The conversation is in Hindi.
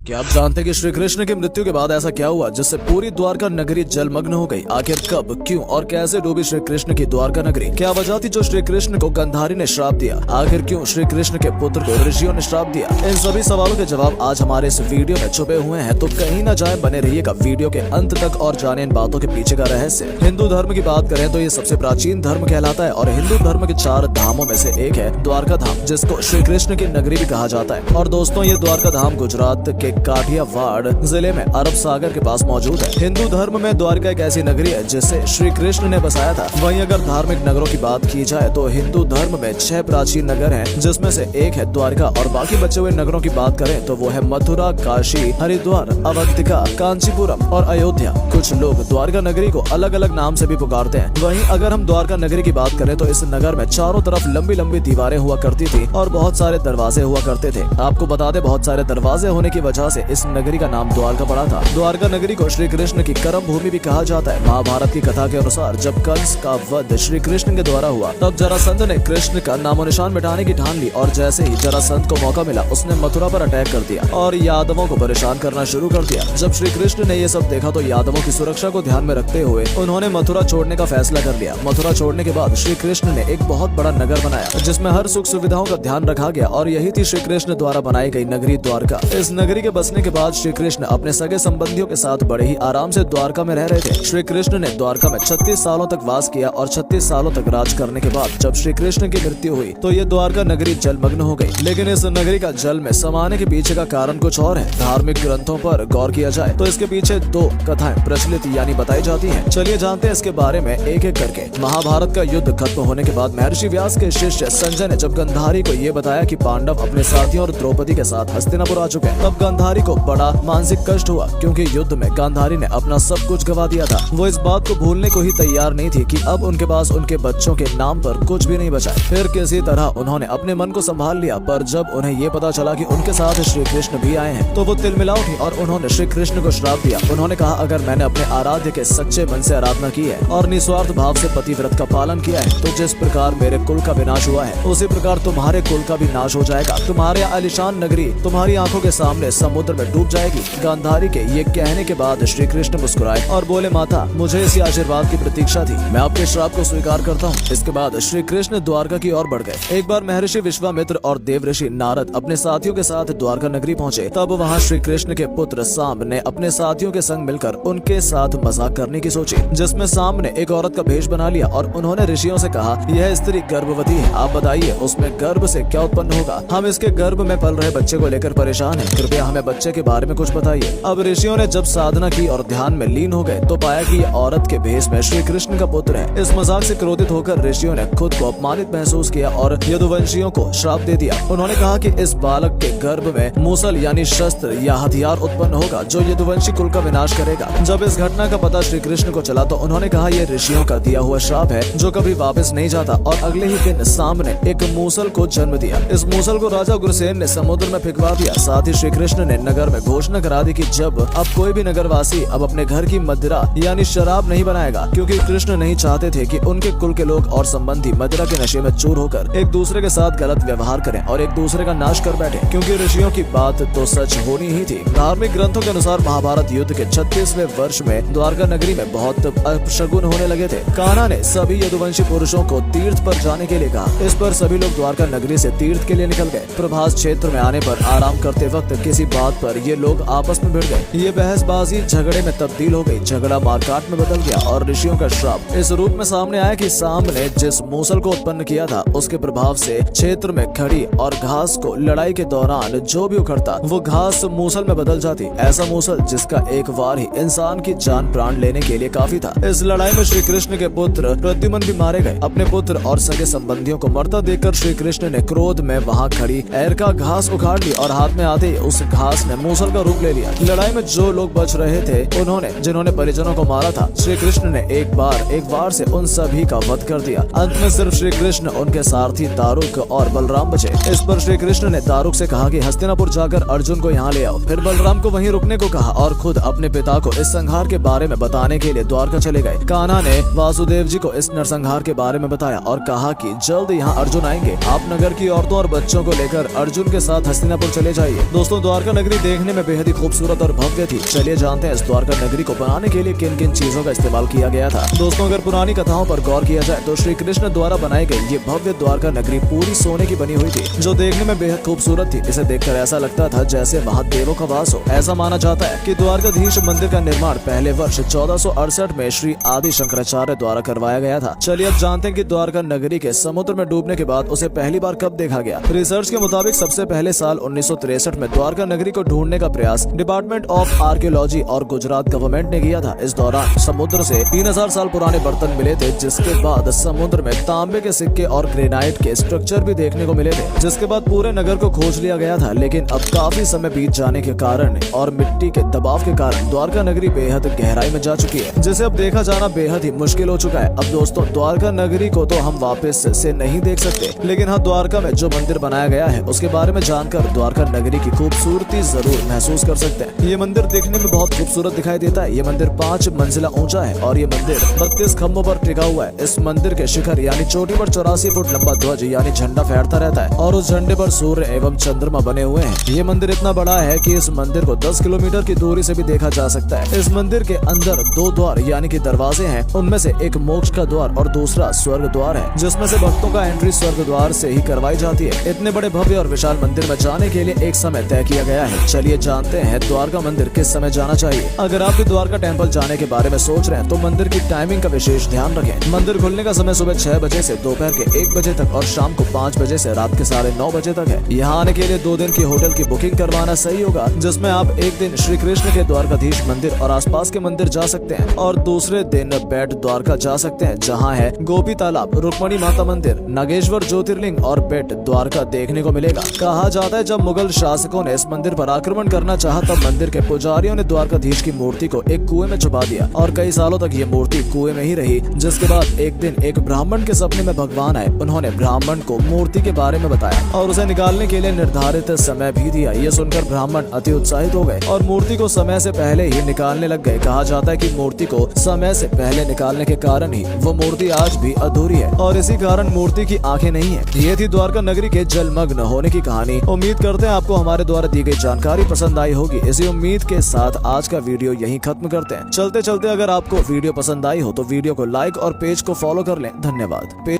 क्या आप जानते हैं कि श्री कृष्ण की मृत्यु के बाद ऐसा क्या हुआ जिससे पूरी द्वारका नगरी जलमग्न हो गई? आखिर कब, क्यों और कैसे डूबी श्री कृष्ण की द्वारका नगरी? क्या वजह थी जो श्री कृष्ण को गांधारी ने श्राप दिया? आखिर क्यों श्री कृष्ण के पुत्र को ऋषियों ने श्राप दिया? इन सभी सवालों के जवाब आज हमारे इस वीडियो में छुपे हुए हैं, तो कहीं न जाए, बने रहिएगा वीडियो के अंत तक और जाने इन बातों के पीछे का रहस्य। हिंदू धर्म की बात करें तो ये सबसे प्राचीन धर्म कहलाता है और हिंदू धर्म के 4 धामों में से एक है द्वारका धाम, जिसको श्री कृष्ण की नगरी भी कहा जाता है। और दोस्तों, ये द्वारका धाम गुजरात के काठियावाड़ जिले में अरब सागर के पास मौजूद है। हिंदू धर्म में द्वारका एक ऐसी नगरी है जिसे श्री कृष्ण ने बसाया था। वहीं अगर धार्मिक नगरों की बात की जाए तो हिंदू धर्म में 6 प्राचीन नगर हैं, जिसमें से एक है द्वारका, और बाकी बचे हुए नगरों की बात करें तो वो है मथुरा, काशी, हरिद्वार, अवंतिका, कांचीपुरम और अयोध्या। कुछ लोग द्वारका नगरी को अलग अलग नाम से भी पुकारते हैं। वहीं अगर हम द्वारका नगरी की बात करें तो इस नगर में चारों तरफ लंबी लंबी दीवारें हुआ करती थी और बहुत सारे दरवाजे हुआ करते थे। आपको बता दें, बहुत सारे दरवाजे होने की वजह से इस नगरी का नाम द्वारका पड़ा था। द्वारका नगरी को श्री कृष्ण की कर्म भूमि भी कहा जाता है। महाभारत की कथा के अनुसार जब कंस का वध श्री कृष्ण के द्वारा हुआ, तब जरासंध ने कृष्ण का नामो निशान मिटाने की ठान ली और जैसे ही जरासंध को मौका मिला, उसने मथुरा पर अटैक कर दिया और यादवों को परेशान करना शुरू कर दिया। जब श्री कृष्ण ने ये सब देखा तो यादवों की सुरक्षा को ध्यान में रखते हुए उन्होंने मथुरा छोड़ने का फैसला कर लिया। मथुरा छोड़ने के बाद श्री कृष्ण ने एक बहुत बड़ा नगर बनाया जिसमें हर सुख सुविधाओं का ध्यान रखा गया और यही थी श्री कृष्ण द्वारा बनाई गई नगरी द्वारका। इस नगरी के बसने के बाद श्री कृष्ण अपने सगे संबंधियों के साथ बड़े ही आराम से द्वारका में रह रहे थे। श्री कृष्ण ने द्वारका में 36 सालों तक वास किया और 36 सालों तक राज करने के बाद जब श्री कृष्ण की मृत्यु हुई तो ये द्वारका नगरी जलमग्न हो गई। लेकिन इस नगरी का जल में समाने के पीछे का कारण कुछ और है। धार्मिक ग्रंथों पर गौर किया जाए तो इसके पीछे 2 कथाएं प्रचलित यानी बताई जाती हैं। चलिए जानते हैं इसके बारे में एक एक करके। महाभारत का युद्ध खत्म होने के बाद महर्षि व्यास के शिष्य संजय ने जब गांधारी को ये बताया कि पांडव अपने साथियों और द्रौपदी के साथ हस्तिनापुर आ चुके हैं, तब गांधारी को बड़ा मानसिक कष्ट हुआ क्योंकि युद्ध में गांधारी ने अपना सब कुछ गवा दिया था। वो इस बात को भूलने को ही तैयार नहीं थी कि अब उनके पास उनके बच्चों के नाम पर कुछ भी नहीं बचा। फिर किसी तरह उन्होंने अपने मन को संभाल लिया, पर जब उन्हें ये पता चला कि उनके साथ श्री कृष्ण भी आए हैं तो वो तिलमिला उठी और उन्होंने श्री कृष्ण को श्राप दिया। उन्होंने कहा, अगर मैंने अपने आराध्य के सच्चे मन से आराधना की है और निस्वार्थ भाव से पतिव्रत का पालन किया है तो जिस प्रकार मेरे कुल का विनाश हुआ है उसी प्रकार तुम्हारे कुल का भी नाश हो जाएगा। तुम्हारे आलिशान नगरी तुम्हारी आंखों के सामने समुद्र में डूब जाएगी। गांधारी के ये कहने के बाद श्री कृष्ण मुस्कुराए और बोले, माता, मुझे इसी आशीर्वाद की प्रतीक्षा थी, मैं आपके श्राप को स्वीकार करता हूँ। इसके बाद श्री कृष्ण द्वारका की ओर बढ़ गए। एक बार महर्षि विश्वामित्र और देवऋषि नारद अपने साथियों के साथ द्वारका नगरी पहुँचे। तब वहाँ श्री कृष्ण के पुत्र सांब ने अपने साथियों के संग मिलकर उनके साथ मजाक करने की सोची, जिसमें सांब ने एक औरत का भेष बना लिया और उन्होंने ऋषियों से कहा, यह स्त्री गर्भवती है, आप बताइए उसमें गर्भ से क्या उत्पन्न होगा? हम इसके गर्भ में पल रहे बच्चे को लेकर परेशान हैं, कृपया हमें बच्चे के बारे में कुछ बताइए। अब ऋषियों ने जब साधना की और ध्यान में लीन हो गए तो पाया कि यह औरत के भेष में श्री कृष्ण का पुत्र है। इस मजाक से क्रोधित होकर ऋषियों ने खुद को अपमानित महसूस किया और यदुवंशियों को श्राप दे दिया। उन्होंने कहा कि इस बालक के गर्भ में मूसल यानी शस्त्र या हथियार उत्पन्न होगा जो यदुवंशी कुल का विनाश करेगा। जब इस घटना का पता श्री कृष्ण को चला तो उन्होंने कहा, यह ऋषियों का दिया हुआ श्राप है जो कभी वापस नहीं जाता। और अगले ही दिन सांब ने एक मूसल को जन्म दिया। इस मूसल को राजा गुरसेन ने समुद्र में फेंकवा दिया। साथ ही श्री कृष्ण ने नगर में घोषणा करा दी कि जब अब कोई भी नगरवासी अब अपने घर की मदिरा यानी शराब नहीं बनाएगा, क्योंकि कृष्ण नहीं चाहते थे कि उनके कुल के लोग और संबंधी मदिरा के नशे में चूर होकर एक दूसरे के साथ गलत व्यवहार करें और एक दूसरे का नाश कर बैठे, क्योंकि ऋषियों की बात तो सच होनी ही थी। धार्मिक ग्रंथों के अनुसार महाभारत युद्ध के 36वें वर्ष में द्वारका नगरी में बहुत अपशगुन होने लगे थे। कान्हा ने सभी यदुवंशी पुरुषों को तीर्थ पर जाने के लिए कहा। इस पर सभी लोग द्वारका नगरी से तीर्थ के लिए निकल गए। प्रभास क्षेत्र में आने पर आराम करते वक्त किसी बात पर ये लोग आपस में भिड़ गए। ये बहसबाजी झगड़े में तब्दील हो गई। झगड़ा मारकाट में बदल गया और ऋषियों का श्राप इस रूप में सामने आया कि सांब ने जिस मूसल को उत्पन्न किया था उसके प्रभाव से क्षेत्र में खड़ी और घास को लड़ाई के दौरान जो भी उखड़ता वो घास मूसल में बदल जाती। ऐसा मूसल जिसका एक वार ही इंसान की जान प्राण लेने के लिए काफी था। इस लड़ाई में श्री कृष्ण के पुत्र प्रद्युम्न भी मारे गए। अपने पुत्र और सगे संबंधियों को मरता देखकर श्री कृष्ण ने क्रोध में वहाँ खड़ी एर का घास उखाड़ ली और हाथ में आते ही उस घास ने मूसल का रूप ले लिया। लड़ाई में जो लोग बच रहे थे जिन्होंने परिजनों को मारा था, श्री कृष्ण ने एक बार से उन सभी का वध कर दिया। अंत में सिर्फ श्री कृष्ण, उनके सारथी दारुक और बलराम बचे। इस पर श्री कृष्ण ने दारुक से कहा कि हस्तिनापुर जाकर अर्जुन को यहाँ ले आओ। फिर बलराम को वहीं रुकने को कहा और खुद अपने पिता को इस संहार के बारे में बताने के लिए द्वारका चले गए। कान्हा ने वासुदेव जी को इस नरसंहार के बारे में बताया और कहा कि जल्द यहाँ अर्जुन आएंगे, आप नगर की औरतों और बच्चों को लेकर अर्जुन के साथ हस्तिनापुर चले जाइए। दोस्तों, द्वारका नगरी देखने में बेहद ही खूबसूरत और भव्य थी। चलिए जानते हैं इस द्वारका नगरी को बनाने के लिए किन किन चीजों का इस्तेमाल किया गया था। दोस्तों, अगर पुरानी कथाओं पर गौर किया जाए तो श्री कृष्ण द्वारा बनाई गई ये भव्य द्वारका नगरी पूरी सोने की बनी हुई थी, जो देखने में बेहद खूबसूरत थी। इसे देखकर ऐसा लगता था जैसे वहाँ देवों का वास हो। ऐसा माना जाता है कि द्वारकाधीश मंदिर का निर्माण पहले वर्ष 1468 में श्री आदि शंकराचार्य द्वारा करवाया गया था। चलिए अब जानते हैं कि द्वारका नगरी के समुद्र में डूबने के बाद उसे पहली बार कब देखा गया। रिसर्च के मुताबिक सबसे पहले साल 1963 में द्वारका नगरी को ढूंढने का प्रयास डिपार्टमेंट ऑफ आर्कियोलॉजी और गुजरात गवर्नमेंट ने किया था। इस दौरान समुद्र से 3000 साल पुराने बर्तन मिले थे, जिसके बाद समुद्र में तांबे के सिक्के और ग्रेनाइट के स्ट्रक्चर भी देखने को मिले थे। जिसके बाद पूरे नगर को खोज लिया गया था, लेकिन अब काफी समय बीत जाने के कारण और मिट्टी के दबाव के कारण द्वारका नगरी बेहद गहराई में जा चुकी है, जिसे अब देखा जाना बेहद ही मुश्किल हो चुका है। अब दोस्तों, द्वारका नगरी को तो हम वापस से नहीं देख सकते, लेकिन हाँ, द्वारका में जो मंदिर बनाया गया है उसके बारे में जानकर द्वारका नगरी की खूबसूरती जरूर महसूस कर सकते हैं। ये मंदिर देखने में बहुत खूबसूरत दिखाई देता है। ये मंदिर 5 मंजिला ऊंचा है और ये मंदिर 32 खम्भों पर टिका हुआ है। इस मंदिर के शिखर यानी चोटी पर 84 फुट लंबा ध्वज यानी झंडा फहरता रहता है और उस झंडे पर सूर्य एवं चंद्रमा बने हुए हैं। ये मंदिर इतना बड़ा है कि इस मंदिर को 10 किलोमीटर की दूरी से भी देखा जा सकता है। इस मंदिर के अंदर 2 द्वार यानी कि दरवाजे हैं। उनमें से एक मोक्ष का द्वार और दूसरा स्वर्ग द्वार है, जिसमें से भक्तों का एंट्री स्वर्ग द्वार से ही करवाई जाती है। इतने बड़े भव्य और विशाल मंदिर में जाने के लिए एक समय तय किया गया है। चलिए जानते हैं द्वारका मंदिर किस समय जाना चाहिए। अगर आप भी द्वारका टेम्पल जाने के बारे में सोच रहे हैं तो मंदिर की टाइमिंग का विशेष ध्यान रखें। मंदिर खुलने का समय सुबह 6 बजे से दोपहर के 1 बजे तक और शाम को 5 बजे से रात के 9:30 बजे तक है। यहाँ आने के लिए 2 दिन की होटल की बुकिंग करवाना सही होगा, जिसमें आप एक दिन श्री कृष्ण के द्वारकाधीश मंदिर और आसपास के मंदिर जा सकते हैं और दूसरे दिन बेट द्वारका जा सकते हैं, जहाँ है गोपी तालाब, रुक्मणी माता मंदिर, नागेश्वर ज्योतिर्लिंग और बेट द्वारका देखने को मिलेगा। कहा जाता है जब मुगल शासकों ने इस मंदिर पर आक्रमण करना चाहा तब मंदिर के पुजारियों ने द्वारकाधीश की मूर्ति को एक कुएं में छुपा दिया और कई सालों तक ये मूर्ति कुएं में ही रही। जिसके बाद एक दिन एक ब्राह्मण के सपने में भगवान आए। उन्होंने ब्राह्मण को मूर्ति के बारे में बताया और उसे निकालने के लिए निर्धारित समय भी दिया। ये सुनकर ब्राह्मण अति उत्साहित हो गए और मूर्ति को समय से पहले ही निकालने लग गए। कहा जाता है कि मूर्ति को समय से पहले निकालने के कारण ही वो मूर्ति आज भी अधूरी है और इसी कारण मूर्ति की आंखें नहीं है। ये थी द्वारका नगरी के जलमग्न होने की कहानी। उम्मीद करते हैं आपको हमारे द्वारा दी गई जानकारी पसंद आई होगी। इसी उम्मीद के साथ आज का वीडियो यहीं खत्म करते हैं। चलते चलते अगर आपको वीडियो पसंद आई हो तो वीडियो को लाइक और पेज को फॉलो कर लें। धन्यवाद।